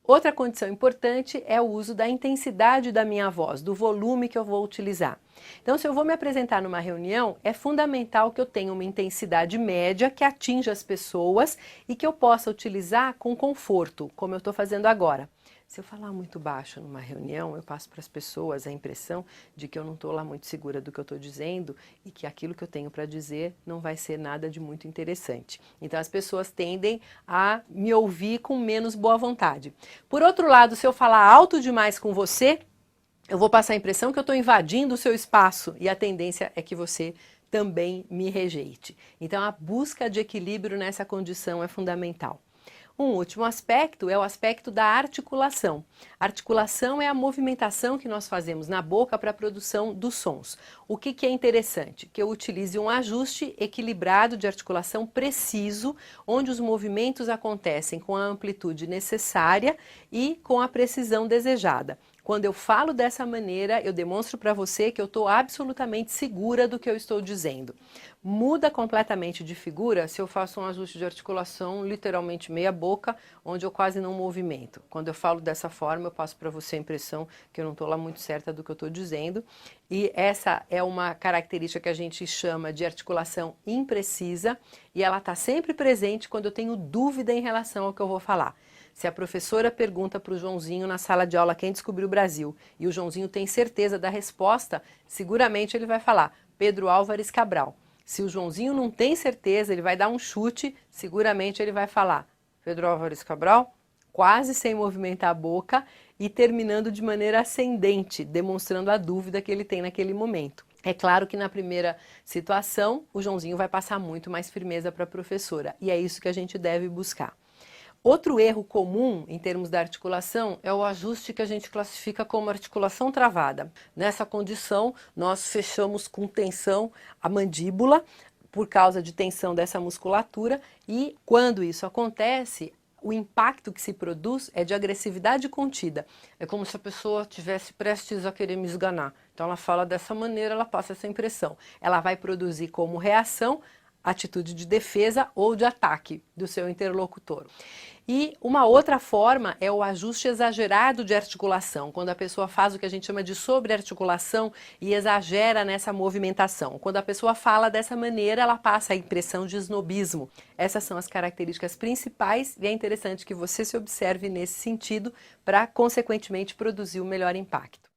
Outra condição importante é o uso da intensidade da minha voz, do volume que eu vou utilizar. Então, se eu vou me apresentar numa reunião, é fundamental que eu tenha uma intensidade média que atinja as pessoas e que eu possa utilizar com conforto, como eu estou fazendo agora. Se eu falar muito baixo numa reunião, eu passo para as pessoas a impressão de que eu não estou lá muito segura do que eu estou dizendo e que aquilo que eu tenho para dizer não vai ser nada de muito interessante. Então as pessoas tendem a me ouvir com menos boa vontade. Por outro lado, se eu falar alto demais com você, eu vou passar a impressão que eu estou invadindo o seu espaço e a tendência é que você também me rejeite. Então a busca de equilíbrio nessa condição é fundamental. Um último aspecto é o aspecto da articulação. A articulação é a movimentação que nós fazemos na boca para a produção dos sons. O que é interessante? Que eu utilize um ajuste equilibrado de articulação preciso, onde os movimentos acontecem com a amplitude necessária e com a precisão desejada. Quando eu falo dessa maneira, eu demonstro para você que eu estou absolutamente segura do que eu estou dizendo. Muda completamente de figura se eu faço um ajuste de articulação, literalmente meia boca, onde eu quase não movimento. Quando eu falo dessa forma, eu passo para você a impressão que eu não estou lá muito certa do que eu estou dizendo. E essa é uma característica que a gente chama de articulação imprecisa e ela está sempre presente quando eu tenho dúvida em relação ao que eu vou falar. Se a professora pergunta para o Joãozinho na sala de aula quem descobriu o Brasil e o Joãozinho tem certeza da resposta, seguramente ele vai falar Pedro Álvares Cabral. Se o Joãozinho não tem certeza, ele vai dar um chute, seguramente ele vai falar Pedro Álvares Cabral, quase sem movimentar a boca e terminando de maneira ascendente, demonstrando a dúvida que ele tem naquele momento. É claro que na primeira situação, o Joãozinho vai passar muito mais firmeza para a professora e é isso que a gente deve buscar. Outro erro comum em termos da articulação é o ajuste que a gente classifica como articulação travada. Nessa condição, nós fechamos com tensão a mandíbula por causa de tensão dessa musculatura e quando isso acontece, o impacto que se produz é de agressividade contida. É como se a pessoa estivesse prestes a querer me esganar. Então ela fala dessa maneira, ela passa essa impressão. Ela vai produzir como reação atitude de defesa ou de ataque do seu interlocutor. E uma outra forma é o ajuste exagerado de articulação, quando a pessoa faz o que a gente chama de sobrearticulação e exagera nessa movimentação. Quando a pessoa fala dessa maneira, ela passa a impressão de snobismo. Essas são as características principais e é interessante que você se observe nesse sentido para, consequentemente, produzir o melhor impacto.